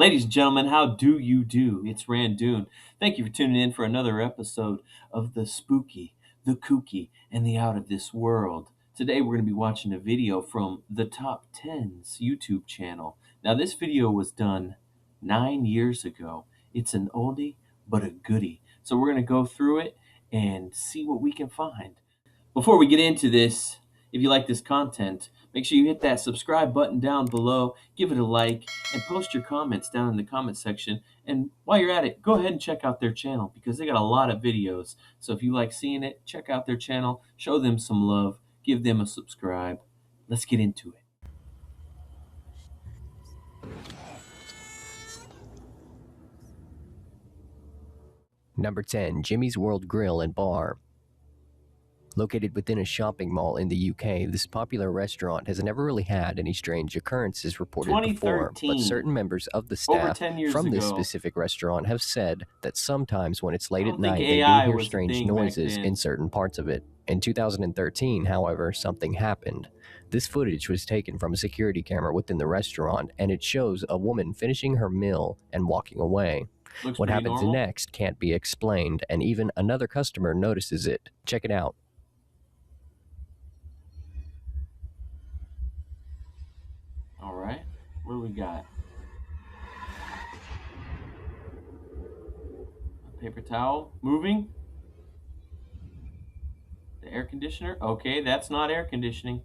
Ladies and gentlemen, how do you do? It's Randoon. Thank you for tuning in for another episode of the spooky, the kooky, and the out of this world. Today we're going to be watching a video from the Top 10's YouTube channel. Now, this video was done 9 years ago. It's an oldie, but a goodie. So we're going to go through it and see what we can find. Before we get into this, if you like this content, make sure you hit that subscribe button down below, give it a like, and post your comments down in the comment section. And while you're at it, go ahead and check out their channel because they got a lot of videos. So if you like seeing it, check out their channel, show them some love, give them a subscribe. Let's get into it. Number 10, Jimmy's World Grill and Bar. Located within a shopping mall in the UK, this popular restaurant has never really had any strange occurrences reported before, but certain members of the staff from this specific restaurant have said that sometimes when it's late at night, they do hear strange noises in certain parts of it. In 2013, however, something happened. This footage was taken from a security camera within the restaurant, and it shows a woman finishing her meal and walking away. What happens next can't be explained, and even another customer notices it. Check it out. All right, what do we got? A paper towel moving. The air conditioner. Okay, that's not air conditioning.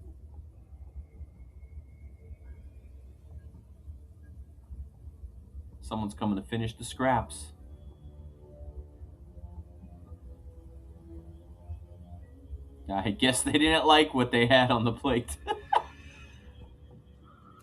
Someone's coming to finish the scraps. I guess they didn't like what they had on the plate.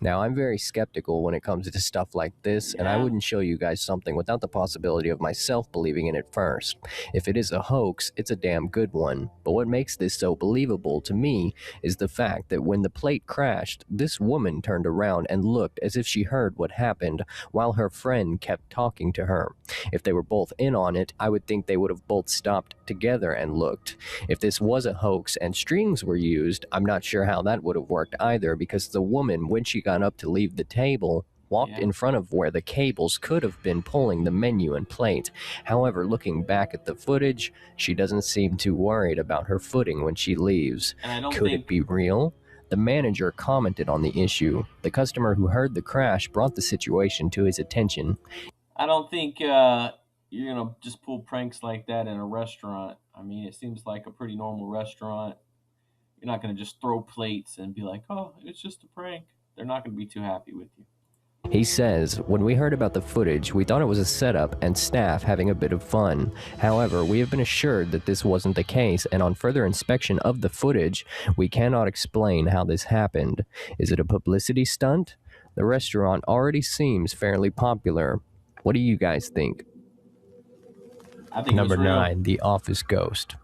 Now, I'm very skeptical when it comes to stuff like this, and I wouldn't show you guys something without the possibility of myself believing in it first. If it is a hoax, it's a damn good one. But what makes this so believable to me is the fact that when the plate crashed, this woman turned around and looked as if she heard what happened, while her friend kept talking to her. If they were both in on it, I would think they would have both stopped together and looked. If this was a hoax and strings were used, I'm not sure how that would have worked either, because the woman, when she got up to leave the table, walked in front of where the cables could have been pulling the menu and plate. However, looking back at the footage, she doesn't seem too worried about her footing when she leaves. Could it be real? The manager commented on the issue. The customer who heard the crash brought the situation to his attention. I don't think you're going to just pull pranks like that in a restaurant. I mean, it seems like a pretty normal restaurant. You're not going to just throw plates and be like, oh, it's just a prank. They're not going to be too happy with you. He says, when we heard about the footage, we thought it was a setup and staff having a bit of fun. However, we have been assured that this wasn't the case, and on further inspection of the footage, we cannot explain how this happened. Is it a publicity stunt? The restaurant already seems fairly popular. What do you guys think? I think Number 9, The Office Ghost.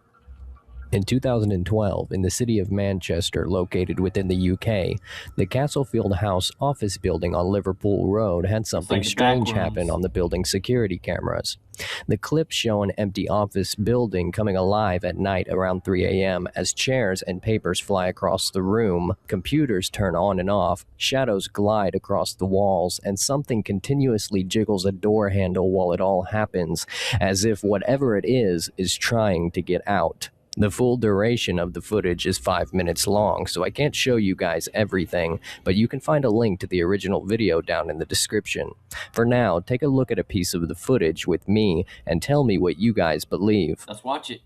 In 2012, in the city of Manchester, located within the UK, the Castlefield House office building on Liverpool Road had something strange happen on the building's security cameras. The clips show an empty office building coming alive at night around 3 a.m. as chairs and papers fly across the room, computers turn on and off, shadows glide across the walls, and something continuously jiggles a door handle while it all happens, as if whatever it is trying to get out. The full duration of the footage is 5 minutes long, so I can't show you guys everything, but you can find a link to the original video down in the description. For now, take a look at a piece of the footage with me and tell me what you guys believe. Let's watch it.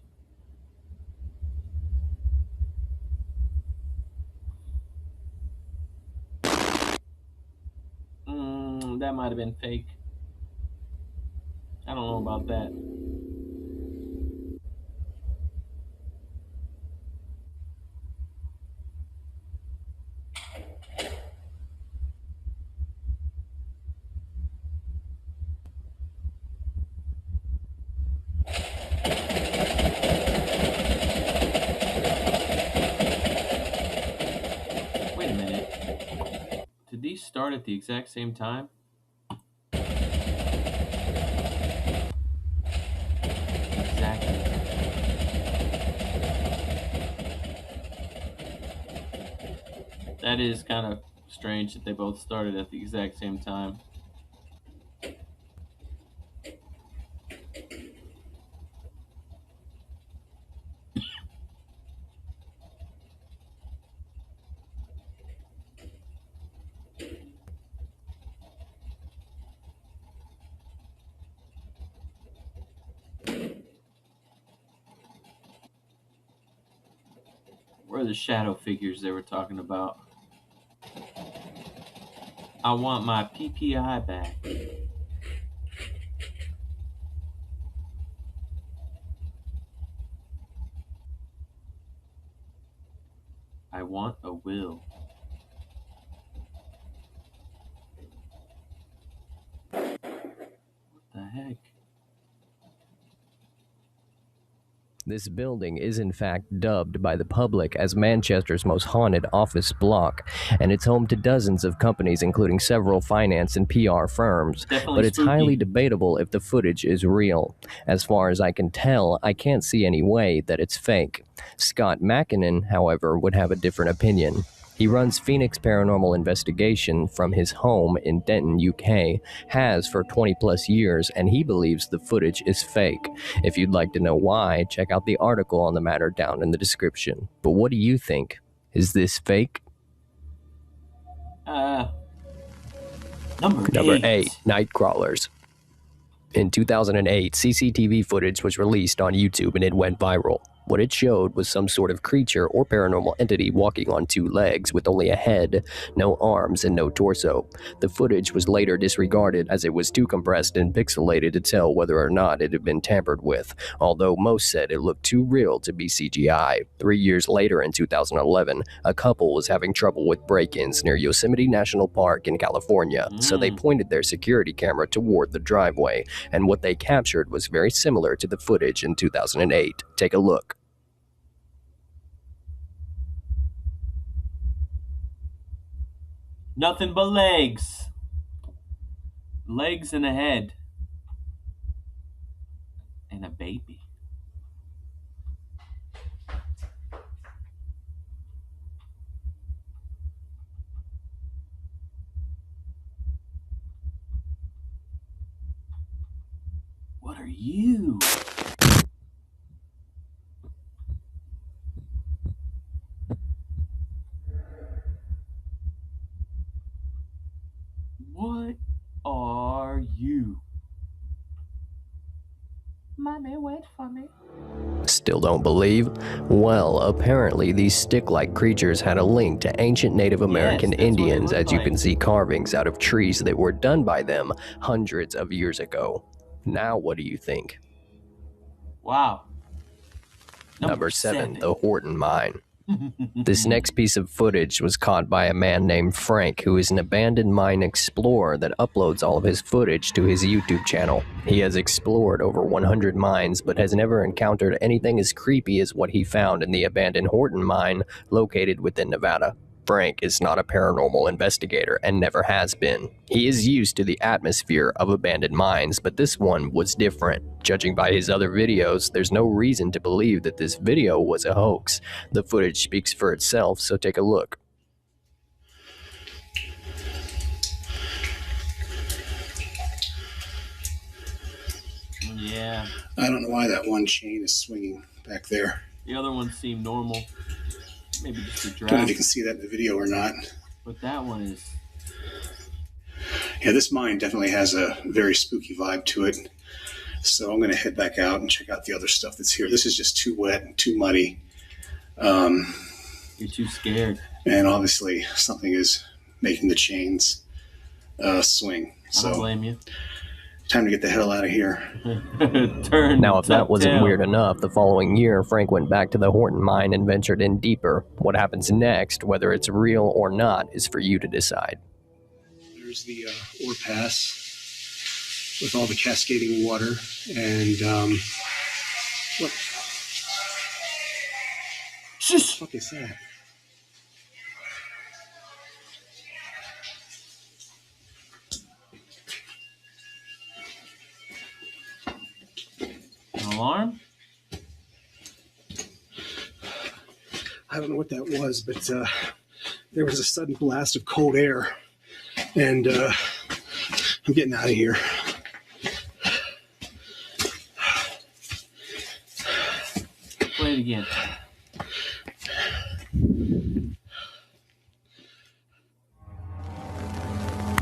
That might have been fake. I don't know about that. Wait a minute. Did these start at the exact same time? Exactly. That is kind of strange that they both started at the exact same time. Where are the shadow figures they were talking about? I want my PPI back. I want a will. What the heck? This building is in fact dubbed by the public as Manchester's most haunted office block, and it's home to dozens of companies including several finance and PR firms. Definitely But it's spooky. highly debatable if the footage is real. As far as I can tell, I can't see any way that it's fake. Scott Mackinnon, however, would have a different opinion. He runs Phoenix Paranormal Investigation from his home in Denton, UK, has for 20 plus years, and he believes the footage is fake. If you'd like to know why, check out the article on the matter down in the description. But what do you think? Is this fake? Number 8, Night Crawlers. In 2008, CCTV footage was released on YouTube and it went viral. What it showed was some sort of creature or paranormal entity walking on two legs with only a head, no arms, and no torso. The footage was later disregarded as it was too compressed and pixelated to tell whether or not it had been tampered with, although most said it looked too real to be CGI. 3 years later, in 2011, a couple was having trouble with break-ins near Yosemite National Park in California, so they pointed their security camera toward the driveway, and what they captured was very similar to the footage in 2008. Take a look. Nothing but legs. Legs and a head. And a baby. What are you? What are you? Mommy, wait for me. Still don't believe? Well, apparently these stick-like creatures had a link to ancient Native American that's what they Indians, look as you like. can see carvings out of trees that were done by them hundreds of years ago. Now what do you think? Wow. Number 7, the Horton Mine. This next piece of footage was caught by a man named Frank, who is an abandoned mine explorer that uploads all of his footage to his YouTube channel. He has explored over 100 mines, but has never encountered anything as creepy as what he found in the abandoned Horton Mine located within Nevada. Frank is not a paranormal investigator and never has been. He is used to the atmosphere of abandoned mines, but this one was different. Judging by his other videos, there's no reason to believe that this video was a hoax. The footage speaks for itself, so take a look. Yeah. I don't know why that one chain is swinging back there. The other ones seem normal. Maybe just a I don't know if you draft. can see that in the video or not. But that one is. Yeah, this mine definitely has a very spooky vibe to it. So I'm going to head back out and check out the other stuff that's here. This is just too wet and too muddy. You're too scared. And obviously something is making the chains swing. I don't So blame you. time to get the hell out of here. Turn. Now, if that wasn't tail. weird enough, the following year, Frank went back to the Horton Mine and ventured in deeper. What happens next, whether it's real or not, is for you to decide. There's the ore pass with all the cascading water. And what the Shush. fuck is that? An alarm? I don't know what that was, but there was a sudden blast of cold air. And I'm getting out of here. Play it again.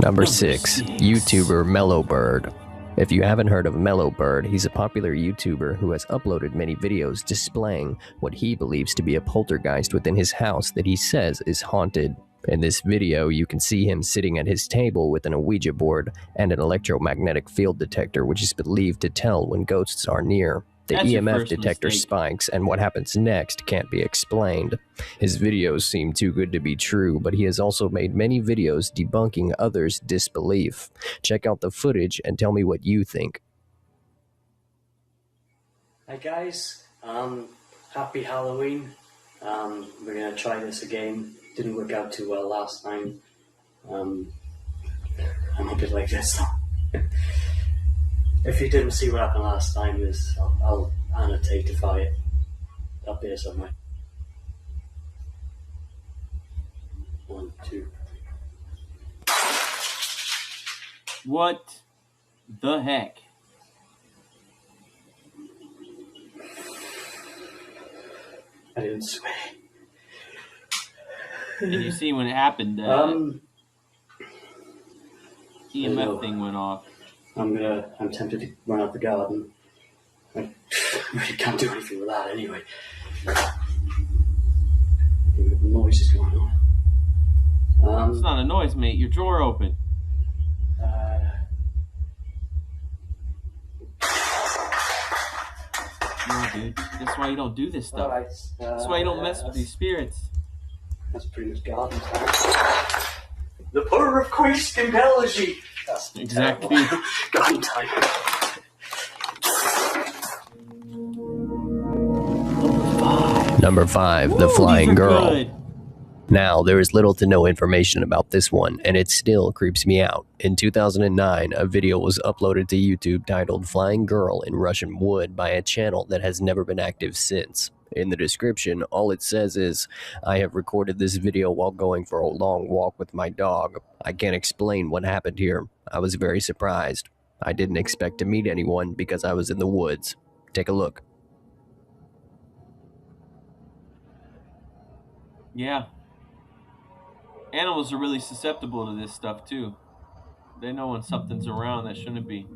Number 6, YouTuber Mellowbird. If you haven't heard of Mellowbird, he's a popular YouTuber who has uploaded many videos displaying what he believes to be a poltergeist within his house that he says is haunted. In this video, you can see him sitting at his table with an Ouija board and an electromagnetic field detector, which is believed to tell when ghosts are near. The That's your EMF first detector mistake. spikes, and what happens next can't be explained. His videos seem too good to be true, but he has also made many videos debunking others' disbelief. Check out the footage and tell me what you think. Hi guys, happy Halloween. We're gonna try this again. Didn't work out too well last time. I'm a bit like this though. If you didn't see what happened last time, I'll annotate it up here somewhere. 1, 2. What the heck? I didn't swear. And you see when it happened, EMF thing went off. I'm tempted to run out the garden. I really can't do anything with that anyway. The noise is going on. It's not a noise, mate. Your drawer open. No, dude. That's why you don't do this stuff. Alright. That's why you don't mess with these spirits. That's pretty much garden time. The power of Christ compels you. That's Exactly. garden time. Number 5, The Ooh, Flying these are Girl. good. Now, there is little to no information about this one, and it still creeps me out. In 2009, a video was uploaded to YouTube titled Flying Girl in Russian Wood by a channel that has never been active since. In the description, all it says is, I have recorded this video while going for a long walk with my dog. I can't explain what happened here. I was very surprised. I didn't expect to meet anyone because I was in the woods. Take a look. Yeah. Animals are really susceptible to this stuff, too. They know when something's around that shouldn't be.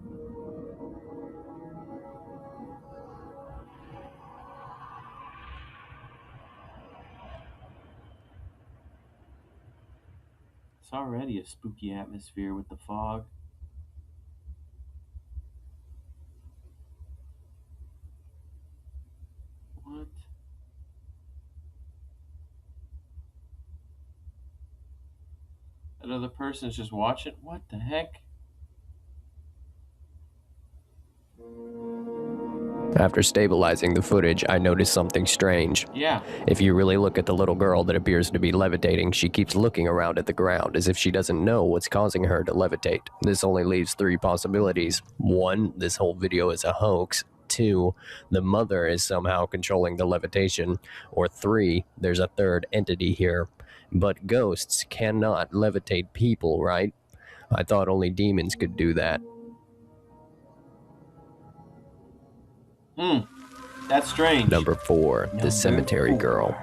It's already a spooky atmosphere with the fog. What? That other person's just watching? What the heck? After stabilizing the footage, I noticed something strange. Yeah. If you really look at the little girl that appears to be levitating, she keeps looking around at the ground as if she doesn't know what's causing her to levitate. This only leaves 3 possibilities. 1, this whole video is a hoax. 2, the mother is somehow controlling the levitation. Or 3, there's a third entity here. But ghosts cannot levitate people, right? I thought only demons could do that. That's strange. Number 4, Number The Cemetery 4. Girl.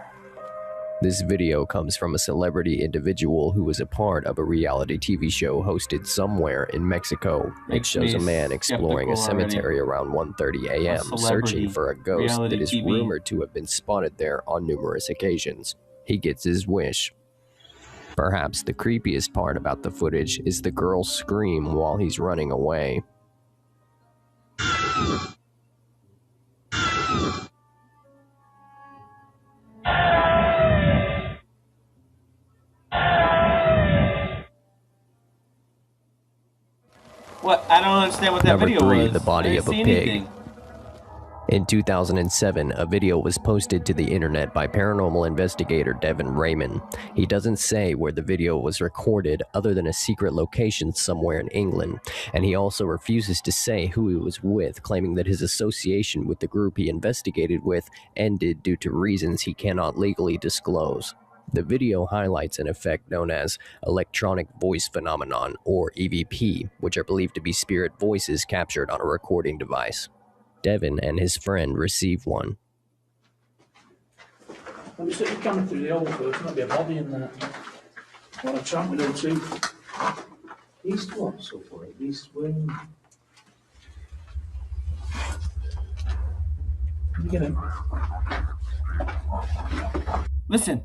This video comes from a celebrity individual who was a part of a reality TV show hosted somewhere in Mexico. It Makes shows me a man exploring a skeptical cemetery around 1:30 a.m., celebrity searching for a ghost reality that is TV. rumored to have been spotted there on numerous occasions. He gets his wish. Perhaps the creepiest part about the footage is the girl's scream while he's running away. What? I don't understand what that Number video 3, was. The Body I of a didn't see Pig. anything. In 2007, a video was posted to the internet by paranormal investigator Devin Raymond. He doesn't say where the video was recorded other than a secret location somewhere in England, and he also refuses to say who he was with, claiming that his association with the group he investigated with ended due to reasons he cannot legally disclose. The video highlights an effect known as electronic voice phenomenon, or EVP, which are believed to be spirit voices captured on a recording device. Devin and his friend receive one. I'm just coming through the hole first, might be a body in there. What a chunk with no teeth. East what, so far? East wing. You get him. Listen.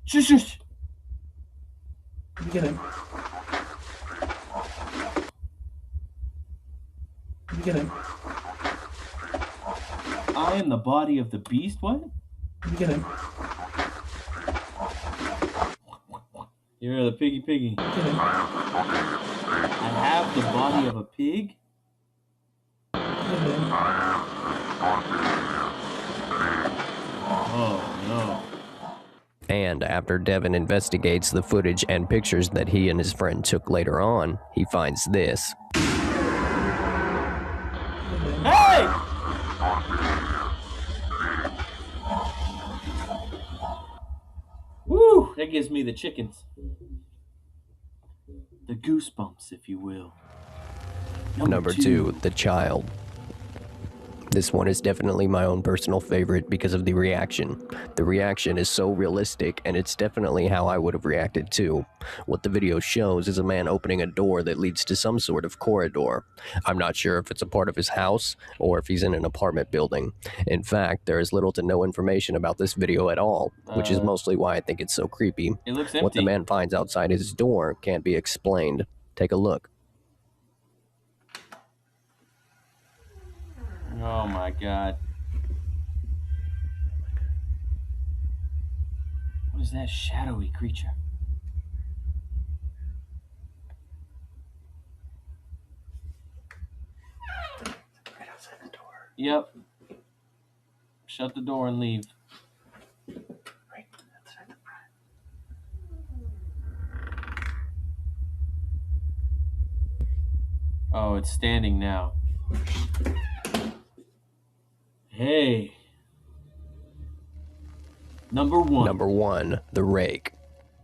Shush, shush. You get him. You get him. I am the body of the beast. What? You get him. You're the piggy piggy. You get him. I have the body of a pig? You get him. Oh, no. And after Devin investigates the footage and pictures that he and his friend took later on, he finds this. Hey! Woo! That gives me the chickens. The goosebumps, if you will. Number 2, The Child. This one is definitely my own personal favorite because of the reaction. The reaction is so realistic, and it's definitely how I would have reacted too. What the video shows is a man opening a door that leads to some sort of corridor. I'm not sure if it's a part of his house or if he's in an apartment building. In fact, there is little to no information about this video at all, which is mostly why I think it's so creepy. It looks empty. What the man finds outside his door can't be explained. Take a look. Oh my god. What is that shadowy creature? Right outside the door. Yep. Shut the door and leave. Right outside the front. Oh, it's standing now. Hey. Number 1. Number 1, The Rake.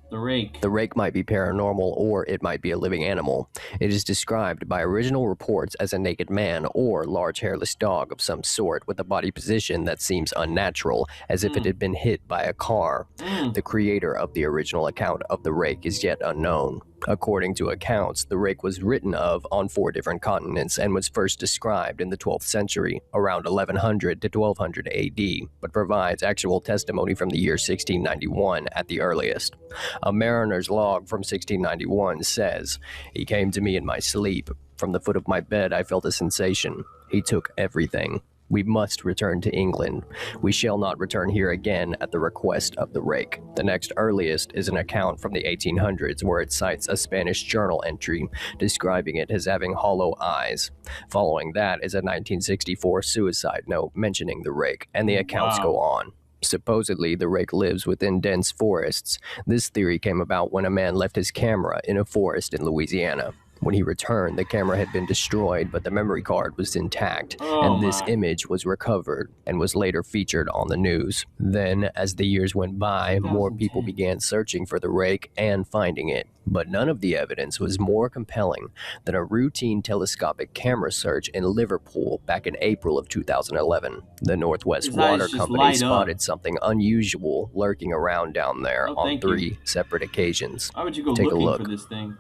The rake. The rake might be paranormal or it might be a living animal. It is described by original reports as a naked man or large hairless dog of some sort with a body position that seems unnatural, as if it had been hit by a car. The creator of the original account of the rake is yet unknown. According to accounts, the rake was written of on 4 different continents and was first described in the 12th century, around 1100 to 1200 AD, but provides actual testimony from the year 1691 at the earliest. A mariner's log from 1691 says, "He came to me in my sleep. From the foot of my bed I felt a sensation. He took everything. We must return to England. We shall not return here again at the request of the rake." The next earliest is an account from the 1800s where it cites a Spanish journal entry describing it as having hollow eyes. Following that is a 1964 suicide note mentioning the rake, and the accounts go on. Supposedly, the rake lives within dense forests. This theory came about when a man left his camera in a forest in Louisiana. When he returned, the camera had been destroyed, but the memory card was intact, and this image was recovered and was later featured on the news. Then, as the years went by, more people began searching for the rake and finding it. But none of the evidence was more compelling than a routine telescopic camera search in Liverpool back in April of 2011. The Northwest His eyes Water just Company light up. spotted something unusual lurking around down there Oh, on thank you. 3 separate occasions. Why would you go Take a looking look. for this thing?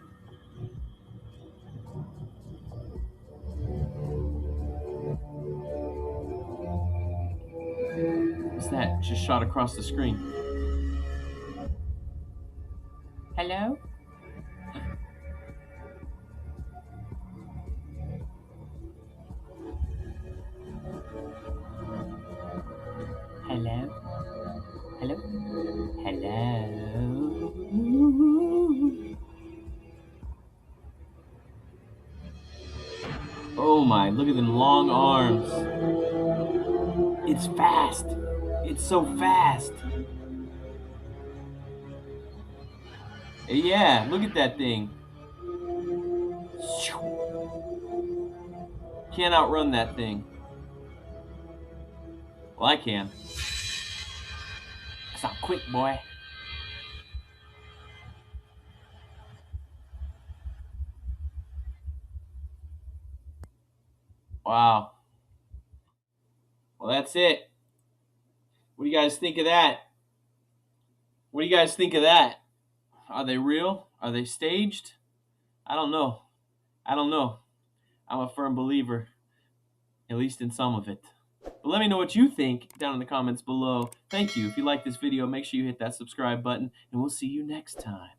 What's that? Just shot across the screen. Hello? Hello? Hello? Hello? Oh my, look at them long arms. It's fast. It's so fast. Yeah, look at that thing. Can't outrun that thing. Well, I can. 'Cause I'm quick, boy. Wow. Well, that's it. What do you guys think of that? What do you guys think of that? Are they real? Are they staged? I don't know. I don't know. I'm a firm believer, at least in some of it. But let me know what you think down in the comments below. Thank you. If you like this video, make sure you hit that subscribe button, and we'll see you next time.